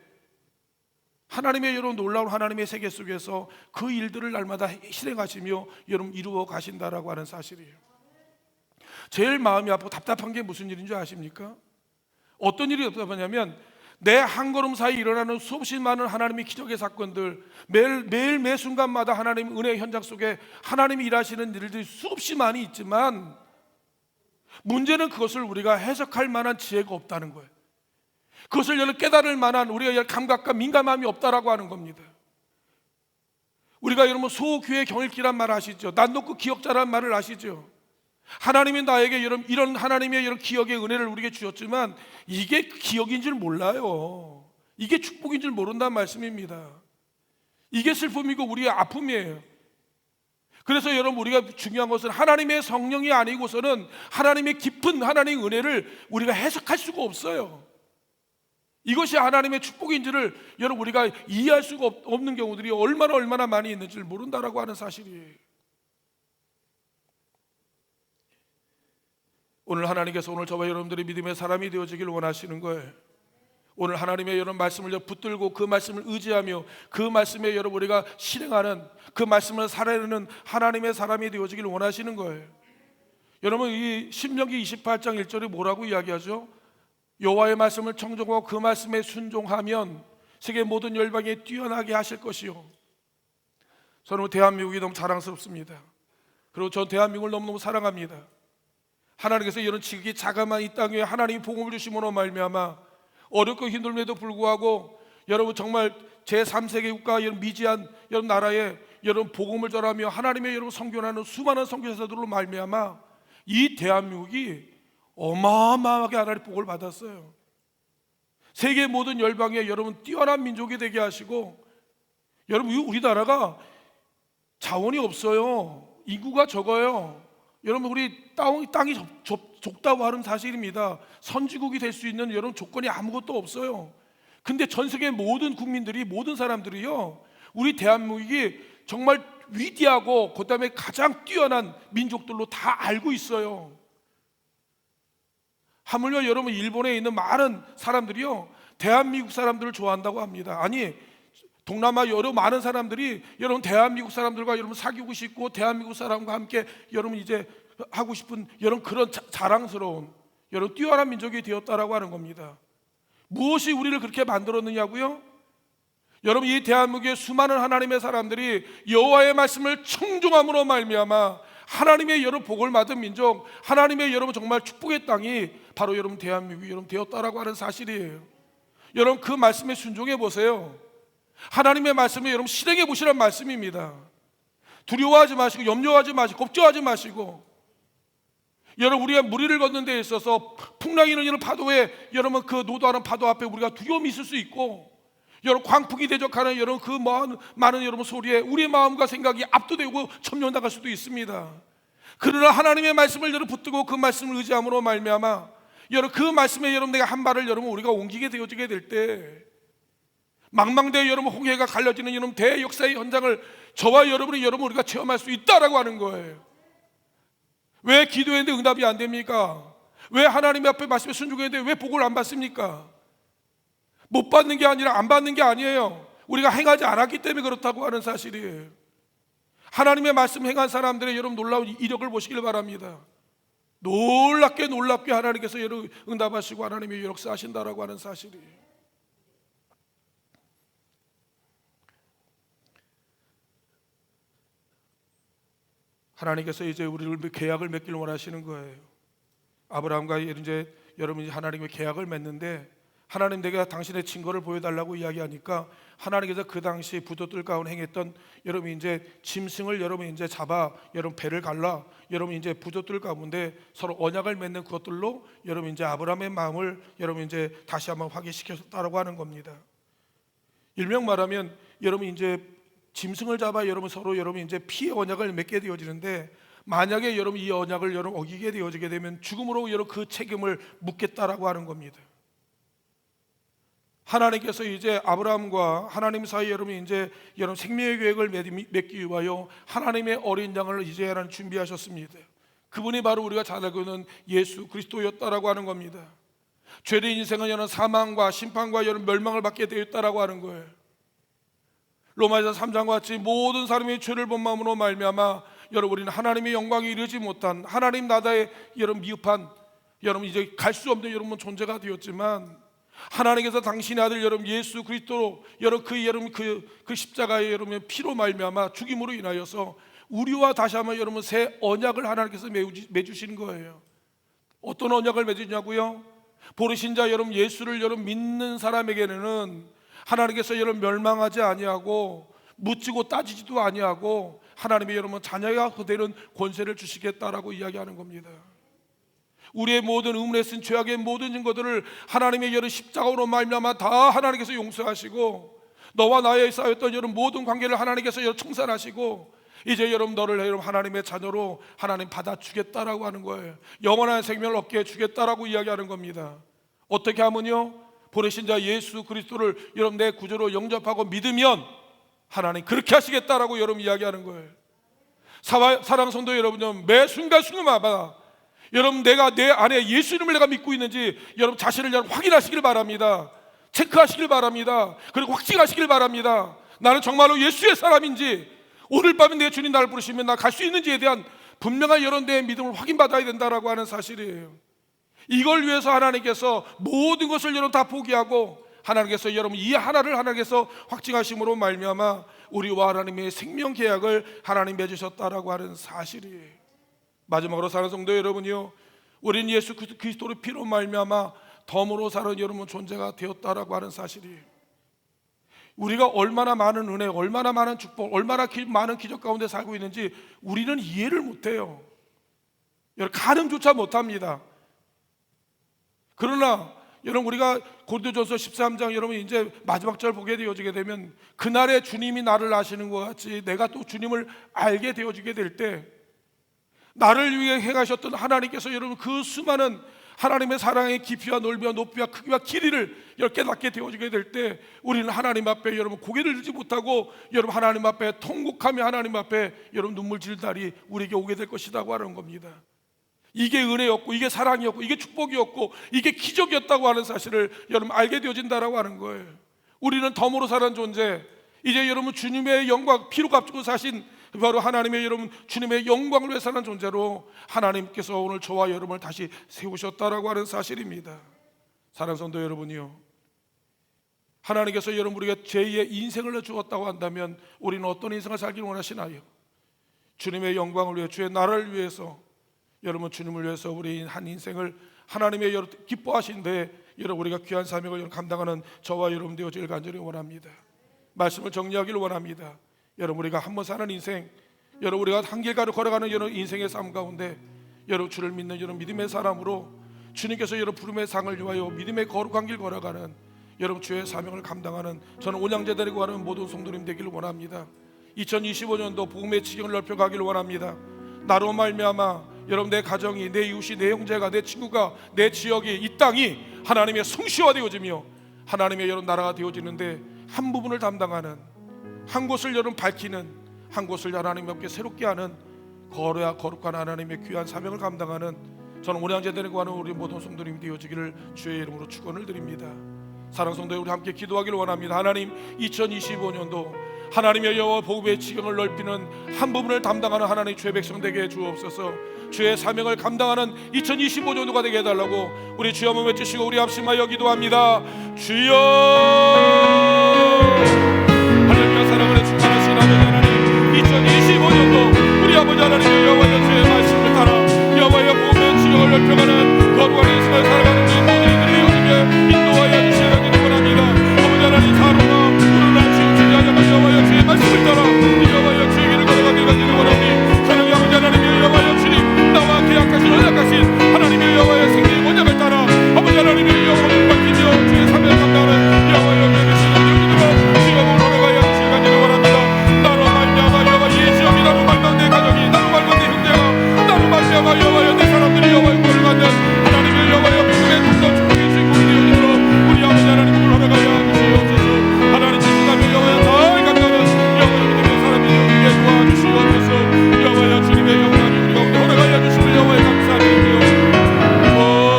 S2: 하나님의 여러분 놀라운 하나님의 세계 속에서 그 일들을 날마다 실행하시며 여러분 이루어 가신다라고 하는 사실이에요. 제일 마음이 아프고 답답한 게 무슨 일인 줄 아십니까? 어떤 일이 답답하냐면 내 한 걸음 사이 일어나는 수없이 많은 하나님의 기적의 사건들, 매일 매 순간마다 하나님의 은혜의 현장 속에 하나님이 일하시는 일들이 수없이 많이 있지만 문제는 그것을 우리가 해석할 만한 지혜가 없다는 거예요. 그것을 여러분 깨달을 만한 우리가 감각과 민감함이 없다라고 하는 겁니다. 우리가 여러분 소교의 경일기란 말 아시죠? 난 놓고 기억자란 말을 아시죠? 하나님이 나에게 이런 하나님의 이런 기억의 은혜를 우리에게 주셨지만 이게 기억인 줄 몰라요. 이게 축복인 줄 모른다는 말씀입니다. 이게 슬픔이고 우리의 아픔이에요. 그래서 여러분 우리가 중요한 것은 하나님의 성령이 아니고서는 하나님의 깊은 하나님의 은혜를 우리가 해석할 수가 없어요. 이것이 하나님의 축복인지를 여러분 우리가 이해할 수가 없는 경우들이 얼마나 많이 있는지를 모른다라고 하는 사실이에요. 오늘 하나님께서 오늘 저와 여러분들이 믿음의 사람이 되어지길 원하시는 거예요. 오늘 하나님의 여러분 말씀을 붙들고 그 말씀을 의지하며 그 말씀에 여러분 우리가 실행하는, 그 말씀을 살아내는 하나님의 사람이 되어지길 원하시는 거예요. 여러분, 이 신명기 28장 1절이 뭐라고 이야기하죠? 여호와의 말씀을 청종하고 그 말씀에 순종하면 세계 모든 열방에 뛰어나게 하실 것이요. 저는 대한민국이 너무 자랑스럽습니다. 그리고 전 대한민국을 너무너무 사랑합니다. 하나님께서 이런 지극히 자그마한 이 땅에 하나님이 복음을 주심으로 말미암아 어렵고 힘듦에도 불구하고 여러분 정말 제3세계 국가 이런 미지한 이런 나라에 여러분 복음을 전하며 하나님의 여러분 선교하는 수많은 선교사들로 말미암아 이 대한민국이 어마어마하게 하나님의 복을 받았어요. 세계 모든 열방에 여러분 뛰어난 민족이 되게 하시고, 여러분 우리나라가 자원이 없어요. 인구가 적어요. 여러분 우리 땅이 좁다고 하는 사실입니다. 선지국이 될 수 있는 여러분 조건이 아무것도 없어요. 근데 전 세계 모든 국민들이, 모든 사람들이요, 우리 대한민국이 정말 위대하고 그 다음에 가장 뛰어난 민족들로 다 알고 있어요. 하물며 여러분 일본에 있는 많은 사람들이요, 대한민국 사람들을 좋아한다고 합니다. 아니, 동남아 여러 많은 사람들이 여러분 대한민국 사람들과 여러분 사귀고 싶고 대한민국 사람과 함께 여러분 이제 하고 싶은 여러분 그런 자랑스러운 여러분 뛰어난 민족이 되었다라고 하는 겁니다. 무엇이 우리를 그렇게 만들었느냐고요? 여러분 이 대한민국의 수많은 하나님의 사람들이 여호와의 말씀을 청종함으로 말미암아 하나님의 여러분 복을 받은 민족, 하나님의 여러분 정말 축복의 땅이 바로 여러분 대한민국이 여러분 되었다라고 하는 사실이에요. 여러분 그 말씀에 순종해 보세요. 하나님의 말씀을 여러분 실행해 보시라는 말씀입니다. 두려워하지 마시고 염려하지 마시고 걱정하지 마시고, 여러분 우리가 무리를 걷는 데 있어서 풍랑이 일는 이런 파도에 여러분 그 노도하는 파도 앞에 우리가 두려움이 있을 수 있고, 여러분 광풍이 대적하는 여러분 그 많은 여러분 소리에 우리의 마음과 생각이 압도되고 점령당할 수도 있습니다. 그러나 하나님의 말씀을 여러분 붙들고 그 말씀을 의지함으로 말미암아 여러분 그 말씀에 여러분 내가 한 발을 여러분 우리가 옮기게 되어지게 될 때 망망대해 여러분 홍해가 갈라지는 이런 대역사의 현장을 저와 여러분이 여러분 우리가 체험할 수 있다라고 하는 거예요. 왜 기도했는데 응답이 안 됩니까? 왜 하나님 앞에 말씀에 순종했는데 왜 복을 안 받습니까? 못 받는 게 아니라 안 받는 게 아니에요. 우리가 행하지 않았기 때문에 그렇다고 하는 사실이에요. 하나님의 말씀 행한 사람들의 여러분 놀라운 이력을 보시길 바랍니다. 놀랍게 하나님께서 여러분 응답하시고 하나님의 역사하신다라고 하는 사실이에요. 하나님께서 이제 우리를 계약을 맺기를 원하시는 거예요. 아브라함과 이제 여러분이 하나님의 계약을 맺는데, 하나님 내가 당신의 증거를 보여달라고 이야기하니까 하나님께서 그 당시 부도들 가운데 행했던 여러분 이제 짐승을 여러분 이제 잡아 여러분 배를 갈라 여러분 이제 부도들 가운데 서로 언약을 맺는 그것들로 여러분 이제 아브라함의 마음을 여러분 이제 다시 한번 확인시켰다라고 하는 겁니다. 일명 말하면 여러분 이제 짐승을 잡아 여러분 서로 여러분 이제 피의 언약을 맺게 되어지는데, 만약에 여러분 이 언약을 여러분 어기게 되어지게 되면 죽음으로 여러분 그 책임을 묻겠다라고 하는 겁니다. 하나님께서 이제 아브라함과 하나님 사이 여러분 이제 여러분 생명의 계획을 맺기 위하여 하나님의 어린 양을 이제 하나님 준비하셨습니다. 그분이 바로 우리가 잘 알고 있는 예수 그리스도였다라고 하는 겁니다. 죄된 인생은 여러분 사망과 심판과 여러분 멸망을 받게 되었다라고 하는 거예요. 로마서 3장과 같이 모든 사람이 죄를 본 마음으로 말미암아 여러분 우리는 하나님의 영광에 이르지 못한 하나님 나라에 여러분 미흡한 여러분 이제 갈 수 없는 여러분 존재가 되었지만, 하나님께서 당신의 아들 여러분 예수 그리스도로 여러분 그 십자가의 여러분 피로 말미암아 죽임으로 인하여서 우리와 다시 한번 여러분 새 언약을 하나님께서 맺으시는 거예요. 어떤 언약을 맺으냐고요? 보르신 자 여러분 예수를 여러분 믿는 사람에게는 하나님께서 여러분 멸망하지 아니하고 묻지고 따지지도 아니하고 하나님의 여러분 자녀가 되는 권세를 주시겠다라고 이야기하는 겁니다. 우리의 모든 의문에 쓴 죄악의 모든 증거들을 하나님의 여러 십자가로 말미암아 다 하나님께서 용서하시고, 너와 나의 쌓였던 여러분 모든 관계를 하나님께서 여러분 청산하시고, 이제 여러분 너를 여러분 하나님의 자녀로 하나님 받아주겠다라고 하는 거예요. 영원한 생명을 얻게 해주겠다라고 이야기하는 겁니다. 어떻게 하면요? 보내신 자 예수 그리스도를 여러분 내 구주로 영접하고 믿으면 하나님 그렇게 하시겠다라고 여러분 이야기하는 거예요. 사랑 성도 여러분, 매 순간마다 여러분, 내가 내 안에 예수님을 내가 믿고 있는지 여러분 자신을 여러분 확인하시길 바랍니다. 체크하시길 바랍니다. 그리고 확증하시길 바랍니다. 나는 정말로 예수의 사람인지, 오늘 밤에 내 주님 나를 부르시면 나 갈 수 있는지에 대한 분명한 여러분 내 믿음을 확인받아야 된다라고 하는 사실이에요. 이걸 위해서 하나님께서 모든 것을 여러분 다 포기하고 하나님께서 여러분 이 하나를 하나님께서 확증하심으로 말미암아 우리와 하나님의 생명 계약을 하나님 맺으셨다라고 하는 사실이에요. 마지막으로 사는 성도 여러분이요, 우리는 예수 그리스도의 피로 말미암아 덤으로 사는 여러분 존재가 되었다라고 하는 사실이에요. 우리가 얼마나 많은 은혜, 얼마나 많은 축복, 얼마나 많은 기적 가운데 살고 있는지 우리는 이해를 못해요. 여러분, 가늠조차 못합니다. 그러나 여러분, 우리가 고린도전서 13장 여러분 이제 마지막 절 보게 되어지게 되면 그날에 주님이 나를 아시는 것 같이 내가 또 주님을 알게 되어지게 될 때, 나를 위해 행하셨던 하나님께서 여러분 그 수많은 하나님의 사랑의 깊이와 넓이와 높이와 크기와 길이를 깨닫게 되어지게 될 때, 우리는 하나님 앞에 여러분 고개를 들지 못하고 여러분 하나님 앞에 통곡하며 하나님 앞에 여러분 눈물 질 날이 우리에게 오게 될 것이라고 하는 겁니다. 이게 은혜였고, 이게 사랑이었고, 이게 축복이었고, 이게 기적이었다고 하는 사실을 여러분 알게 되어진다라고 하는 거예요. 우리는 덤으로 사는 존재, 이제 여러분 주님의 영광, 피로 값주고 사신 바로 하나님의 여러분 주님의 영광을 위해 사는 존재로 하나님께서 오늘 저와 여러분을 다시 세우셨다라고 하는 사실입니다. 사랑하는 성도 여러분이요, 하나님께서 여러분 우리가 제2의 인생을 주었다고 한다면 우리는 어떤 인생을 살기를 원하시나요? 주님의 영광을 위해, 주의 나라를 위해서, 여러분 주님을 위해서 우리 한 인생을 하나님의 여러분 기뻐하신데 여러분 우리가 귀한 사명을 감당하는 저와 여러분 되어지길 간절히 원합니다. 말씀을 정리하기를 원합니다. 여러분, 우리가 한번 사는 인생, 여러분 우리가 한 길가를 걸어가는 여러분 인생의 삶 가운데 여러분 주를 믿는 여러분 믿음의 사람으로 주님께서 여러분 부름의 상을 위하여 믿음의 거룩한 길 걸어가는 여러분 주의 사명을 감당하는 저는 온양제 데리고 가는 모든 성도님 되기를 원합니다. 2025년도 복음의 지경을 넓혀가기를 원합니다. 나로 말미암아 여러분 내 가정이, 내 이웃이, 내 형제가, 내 친구가, 내 지역이, 이 땅이 하나님의 성취화되어지며 하나님의 여러분 나라가 되어지는데 한 부분을 담당하는, 한 곳을 여러분 밝히는, 한 곳을 하나님 함께 새롭게 하는 거룩한 하나님의 귀한 사명을 감당하는 저는 온양제 데리고 가는 우리 모든 성도님이 되어지기를 주의 이름으로 축원을 드립니다. 사랑 성도 우리 함께 기도하기를 원합니다. 하나님, 2025년도 하나님의 여호와 복음의 지경을 넓히는 한 부분을 담당하는 하나님 주의 백성 되게 해 주옵소서. 주의 사명을 감당하는 2025년도가 되게 해달라고 우리 주여 한번 외치시고 우리 합심하여 기도합니다. 주여, 할렐루야. 사랑을 충만하신 하나님, 2025년도 우리 아버지 하나님의 여호와의 주의 말씀을 따라 여호와의 복음의 지경을 넓혀가는 거룩한 인생을 살아가는 모든 이들이 되어지게 인도하여 주시기 원합니다. 아버지 하나님, 사로나 우르나 지옥주의 하나님 여호와의 주의 말씀을 따라 여호와의 주의 길을 걸어가길 가지를 원하니 사랑의 아버지 하나님의 여호와의 주님, 나와 계약하신 언약하신 하나님의 여호와의 생명의 언약을 따라 아버지 하나님의 여호와를 밝히며 주의 사명을 감당하는 여호와의 영광의 신앙을 지금으로 걸어가야 주시기 가지를 원합니다. 나로 말미암아 여호와의 지역이, 나로 말미암아 내 가족이, 나로 말미암아 내 형제가, 나로 말미암아 여호와의 내 사람들이 여호와의 권을 갖는 하나님의 여호와의 복음의 통로 축복의 주인공이 되어지도록 우리 아버지 하나님을 걸어가야 주시옵소서. 하나님 주시다며 여호와의 잘 간다는 여호와의 믿음의 사람이 되게 도와주시옵소서. 여호와의 주님의 영광이 우리 가운데 걸어가야 주시는 여호와의 감사드리며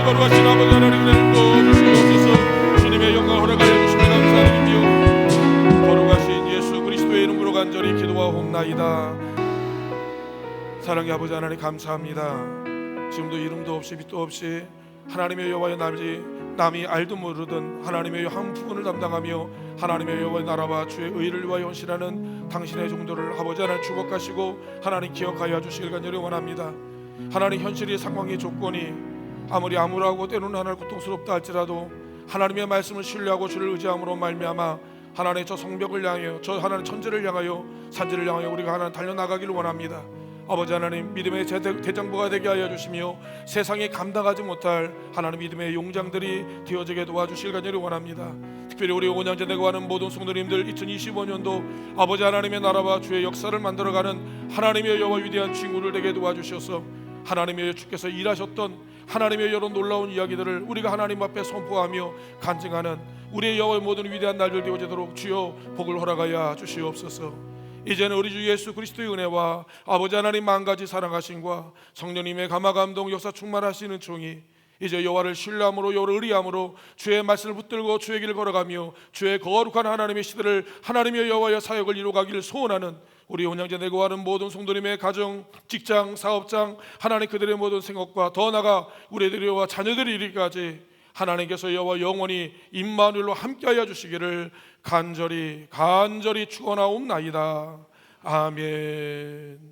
S2: 거룩하신 아버지 하나님을 도와주시옵소서. 주님의 영광을 허락하여 주시며 감사드리며 거룩하신 예수 그리스도의 이름으로 간절히 기도하옵나이다. 사랑의 아버지 하나님 감사합니다. 지금도 이름도 없이 빛도 없이 하나님의 여호와의 남이 알도 모르던 하나님의 한 부분을 담당하며 하나님의 여호와의 나라와 주의 의를 위하여 헌신하는 당신의 종들을 아버지 하나님 축복하시고 하나님 기억하여 주시길 간절히 원합니다. 하나님, 현실의 상황의 조건이 아무리 암울하고 때로는 하나님 고통스럽다 할지라도 하나님의 말씀을 신뢰하고 주를 의지함으로 말미암아 하나님의 저 성벽을 향하여, 저 하나님 천지를 향하여, 산지를 향하여 우리가 하나님 달려나가기를 원합니다. 아버지 하나님, 믿음의 대장부가 되게 하여 주시며 세상에 감당하지 못할 하나님 믿음의 용장들이 되어지게 도와주실 간절히 원합니다. 특별히 우리 온양제 내고 하는 모든 성도님들 2025년도 아버지 하나님의 나라와 주의 역사를 만들어가는 하나님의 여호와 위대한 친구를 되게 도와주셔서 하나님의 주께서 일하셨던 하나님의 여러 놀라운 이야기들을 우리가 하나님 앞에 선포하며 간증하는 우리의 여호와의 모든 위대한 날들 되어지도록 주여 복을 허락하여 주시옵소서. 이제는 우리 주 예수 그리스도의 은혜와 아버지 하나님 만가지 사랑하심과 성령님의 감화감동 역사 충만하시는 종이 이제 여호와를 신뢰함으로 여호와를 의리함으로 주의 말씀을 붙들고 주의 길을 걸어가며 주의 거룩한 하나님의 시대를 하나님의 여호와의 사역을 이루어가기를 소원하는 우리 혼양제내 구하는 모든 성도님의 가정, 직장, 사업장 하나님 그들의 모든 생각과 더 나아가 우리들과 자녀들이 이르기까지 하나님께서 여호와 영원히 임마누엘로 함께하여 주시기를 간절히 축원하옵나이다. 아멘.